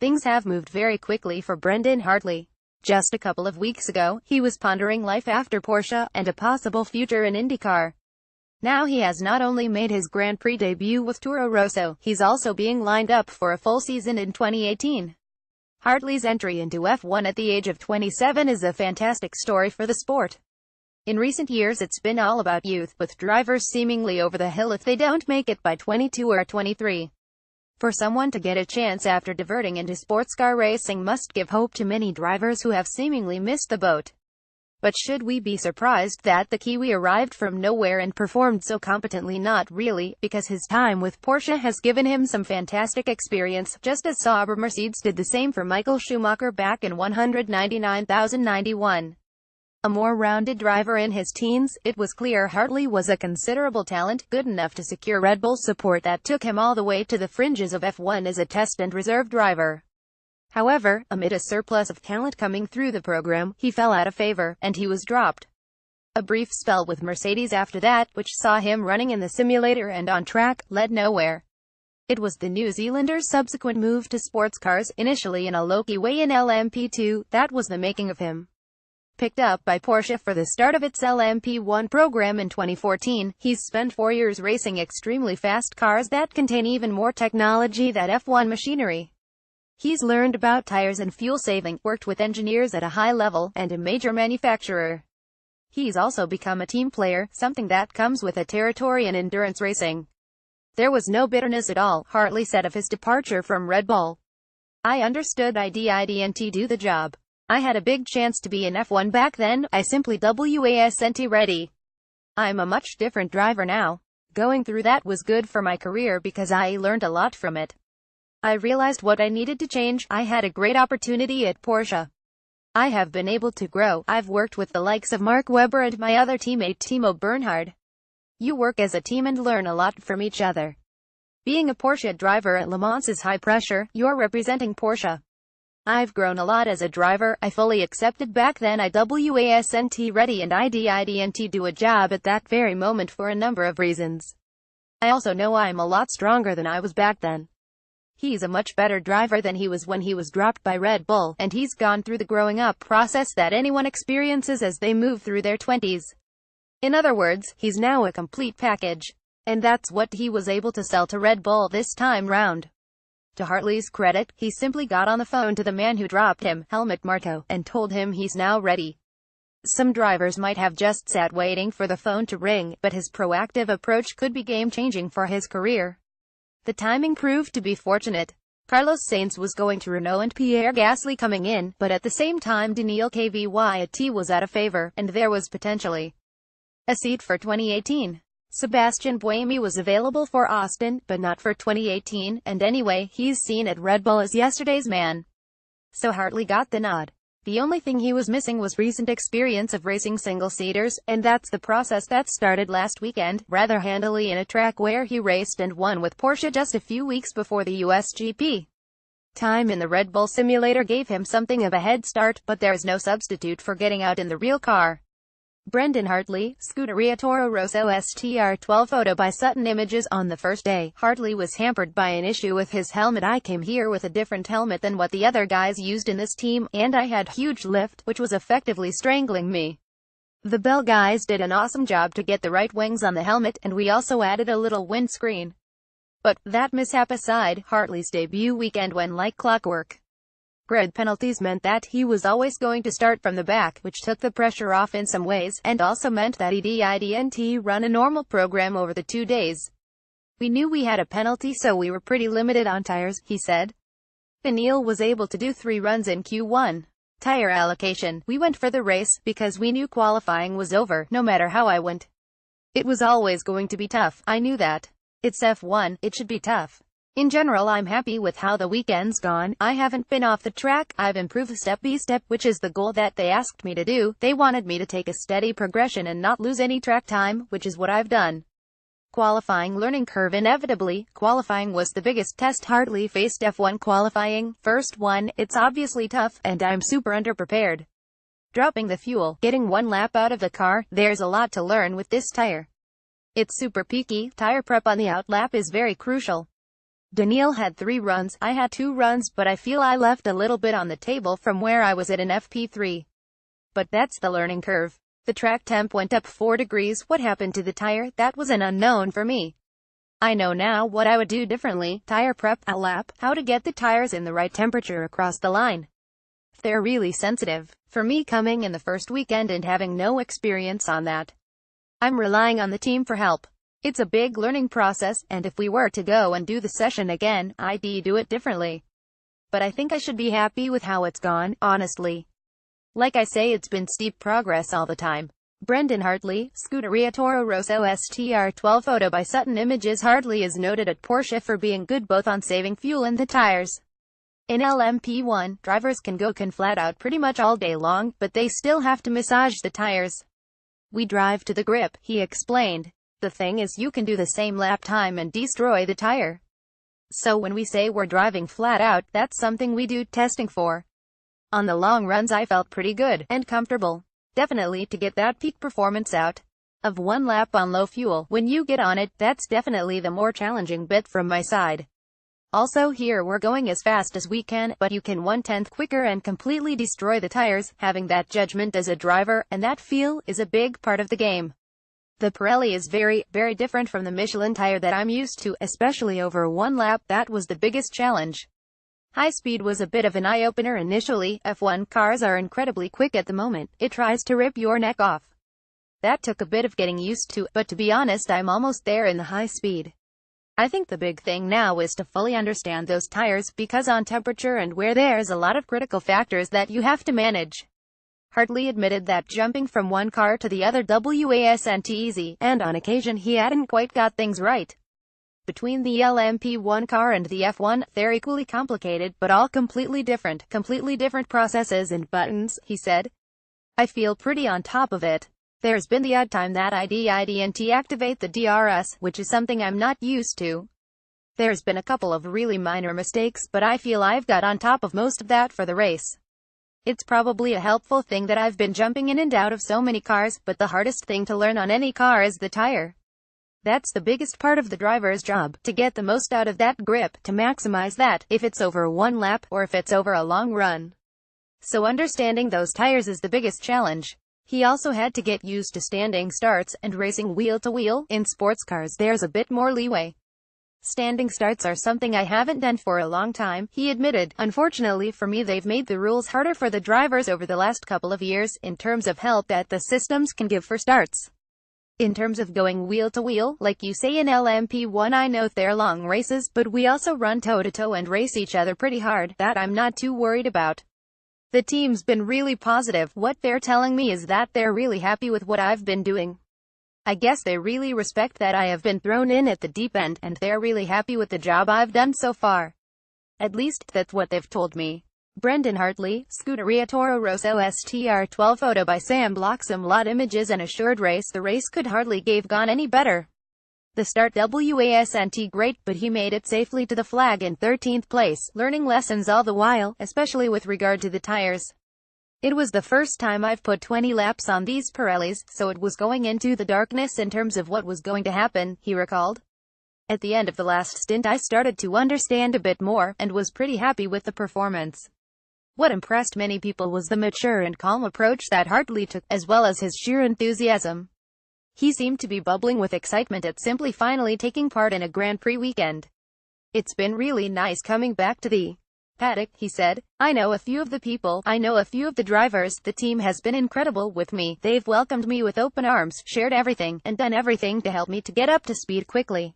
Things have moved very quickly for Brendon Hartley. Just a couple of weeks ago, he was pondering life after Porsche, and a possible future in IndyCar. Now he has not only made his Grand Prix debut with Toro Rosso, he's also being lined up for a full season in 2018. Hartley's entry into F1 at the age of 27 is a fantastic story for the sport. In recent years it's been all about youth, with drivers seemingly over the hill if they don't make it by 22 or 23. For someone to get a chance after diverting into sports car racing must give hope to many drivers who have seemingly missed the boat. But should we be surprised that the Kiwi arrived from nowhere and performed so competently? Not really, because his time with Porsche has given him some fantastic experience, just as Sauber Mercedes did the same for Michael Schumacher back in 199,091. A more rounded driver in his teens, it was clear Hartley was a considerable talent, good enough to secure Red Bull's support that took him all the way to the fringes of F1 as a test and reserve driver. However, amid a surplus of talent coming through the program, he fell out of favor, and he was dropped. A brief spell with Mercedes after that, which saw him running in the simulator and on track, led nowhere. It was the New Zealander's subsequent move to sports cars, initially in a low-key way in LMP2, that was the making of him. Picked up by Porsche for the start of its LMP1 program in 2014, he's spent 4 years racing extremely fast cars that contain even more technology than F1 machinery. He's learned about tires and fuel saving, worked with engineers at a high level, and a major manufacturer. He's also become a team player, something that comes with a territory in endurance racing. There was no bitterness at all, Hartley said of his departure from Red Bull. I understood I didn't do the job. I had a big chance to be in F1 back then, I simply wasn't ready. I'm a much different driver now. Going through that was good for my career because I learned a lot from it. I realized what I needed to change. I had a great opportunity at Porsche. I have been able to grow. I've worked with the likes of Mark Webber and my other teammate Timo Bernhard. You work as a team and learn a lot from each other. Being a Porsche driver at Le Mans is high pressure. You're representing Porsche. I've grown a lot as a driver. I fully accepted back then I wasn't ready and I didn't do a job at that very moment for a number of reasons. I also know I'm a lot stronger than I was back then. He's a much better driver than he was when he was dropped by Red Bull, and he's gone through the growing up process that anyone experiences as they move through their 20s. In other words, he's now a complete package. And that's what he was able to sell to Red Bull this time round. To Hartley's credit, he simply got on the phone to the man who dropped him, Helmut Marko, and told him he's now ready. Some drivers might have just sat waiting for the phone to ring, but his proactive approach could be game-changing for his career. The timing proved to be fortunate. Carlos Sainz was going to Renault and Pierre Gasly coming in, but at the same time Daniil Kvyat was out of favor, and there was potentially a seat for 2018. Sebastian Buemi was available for Austin, but not for 2018, and anyway, he's seen at Red Bull as yesterday's man. So Hartley got the nod. The only thing he was missing was recent experience of racing single-seaters, and that's the process that started last weekend, rather handily in a track where he raced and won with Porsche just a few weeks before the US GP. Time in the Red Bull simulator gave him something of a head start, but there's no substitute for getting out in the real car. Brendon Hartley, Scuderia Toro Rosso STR12 photo by Sutton Images. On the first day, Hartley was hampered by an issue with his helmet. I came here with a different helmet than what the other guys used in this team, and I had huge lift, which was effectively strangling me. The Bell guys did an awesome job to get the right wings on the helmet, and we also added a little windscreen. But, that mishap aside, Hartley's debut weekend went like clockwork. Grid penalties meant that he was always going to start from the back, which took the pressure off in some ways, and also meant that he didn't run a normal program over the 2 days. We knew we had a penalty, so we were pretty limited on tires, he said. Daniil was able to do 3 runs in Q1. Tire allocation. We went for the race, because we knew qualifying was over, no matter how I went. It was always going to be tough, I knew that. It's F1, it should be tough. In general, I'm happy with how the weekend's gone. I haven't been off the track, I've improved step by step, which is the goal that they asked me to do. They wanted me to take a steady progression and not lose any track time, which is what I've done. Qualifying learning curve. Inevitably, qualifying was the biggest test Hartley faced. F1 qualifying, first one, it's obviously tough, and I'm super underprepared. Dropping the fuel, getting 1 lap out of the car, there's a lot to learn with this tire. It's super peaky, tire prep on the out lap is very crucial. Daniil had 3 runs, I had 2 runs, but I feel I left a little bit on the table from where I was at in FP3. But that's the learning curve. The track temp went up 4 degrees. What happened to the tire? That was an unknown for me. I know now what I would do differently. Tire prep, a lap, how to get the tires in the right temperature across the line. They're really sensitive. For me, coming in the first weekend and having no experience on that, I'm relying on the team for help. It's a big learning process, and if we were to go and do the session again, I'd do it differently. But I think I should be happy with how it's gone, honestly. Like I say, it's been steep progress all the time. Brendon Hartley, Scuderia Toro Rosso STR12 photo by Sutton Images. Hartley is noted at Porsche for being good both on saving fuel and the tires. In LMP1, drivers can go flat out pretty much all day long, but they still have to massage the tires. We drive to the grip, he explained. The thing is, you can do the same lap time and destroy the tire. So when we say we're driving flat out, that's something we do testing for. On the long runs I felt pretty good, and comfortable. Definitely to get that peak performance out of one lap on low fuel. When you get on it, that's definitely the more challenging bit from my side. Also here we're going as fast as we can, but you can 1/10 quicker and completely destroy the tires. Having that judgment as a driver, and that feel, is a big part of the game. The Pirelli is very, very different from the Michelin tire that I'm used to, especially over one lap. That was the biggest challenge. High speed was a bit of an eye-opener initially. F1 cars are incredibly quick at the moment. It tries to rip your neck off. That took a bit of getting used to, but to be honest, I'm almost there in the high speed. I think the big thing now is to fully understand those tires, because on temperature and wear there's a lot of critical factors that you have to manage. Hartley admitted that jumping from one car to the other wasn't easy, and on occasion he hadn't quite got things right. Between the LMP1 car and the F1, they're equally complicated, but all completely different processes and buttons, he said. I feel pretty on top of it. There's been the odd time that I didn't activate the DRS, which is something I'm not used to. There's been a couple of really minor mistakes, but I feel I've got on top of most of that for the race. It's probably a helpful thing that I've been jumping in and out of so many cars, but the hardest thing to learn on any car is the tire. That's the biggest part of the driver's job, to get the most out of that grip, to maximize that, if it's over one lap, or if it's over a long run. So understanding those tires is the biggest challenge. He also had to get used to standing starts, and racing wheel to wheel. In sports cars there's a bit more leeway. Standing starts are something I haven't done for a long time, he admitted. Unfortunately for me, they've made the rules harder for the drivers over the last couple of years, in terms of help that the systems can give for starts. In terms of going wheel to wheel, like you say in LMP1, I know they're long races, but we also run toe-to-toe and race each other pretty hard. That I'm not too worried about. The team's been really positive. What they're telling me is that they're really happy with what I've been doing. I guess they really respect that I have been thrown in at the deep end, and they're really happy with the job I've done so far. At least, that's what they've told me. Brendon Hartley, Scuderia Toro Rosso STR12 photo by Sam Bloxham. Lot Images. An assured race. The race could hardly have gone any better. The start wasn't great, but he made it safely to the flag in 13th place, learning lessons all the while, especially with regard to the tires. It was the first time I've put 20 laps on these Pirellis, so it was going into the darkness in terms of what was going to happen, he recalled. At the end of the last stint I started to understand a bit more, and was pretty happy with the performance. What impressed many people was the mature and calm approach that Hartley took, as well as his sheer enthusiasm. He seemed to be bubbling with excitement at simply finally taking part in a Grand Prix weekend. It's been really nice coming back to the paddock, he said. I know a few of the people, I know a few of the drivers. The team has been incredible with me. They've welcomed me with open arms, shared everything, and done everything to help me to get up to speed quickly.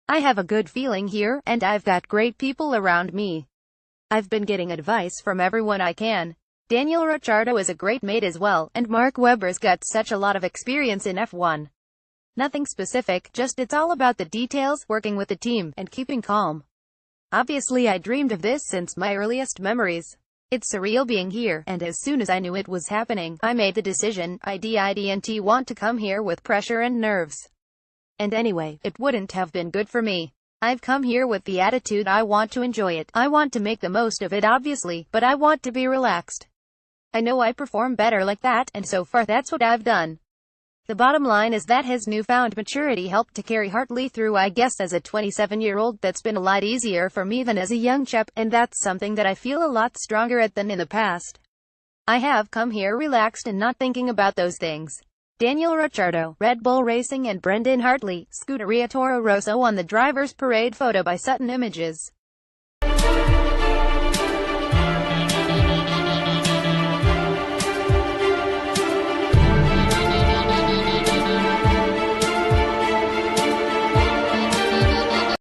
I have a good feeling here, and I've got great people around me. I've been getting advice from everyone I can. Daniel Ricciardo is a great mate as well, and Mark Webber's got such a lot of experience in F1. Nothing specific, just it's all about the details, working with the team, and keeping calm. Obviously I dreamed of this since my earliest memories. It's surreal being here, and as soon as I knew it was happening, I made the decision. I didn't want to come here with pressure and nerves. And anyway, it wouldn't have been good for me. I've come here with the attitude I want to enjoy it. I want to make the most of it obviously, but I want to be relaxed. I know I perform better like that, and so far that's what I've done. The bottom line is that his newfound maturity helped to carry Hartley through. I guess as a 27-year-old that's been a lot easier for me than as a young chap, and that's something that I feel a lot stronger at than in the past. I have come here relaxed and not thinking about those things. Daniel Ricciardo, Red Bull Racing, and Brendon Hartley, Scuderia Toro Rosso on the driver's parade photo by Sutton Images.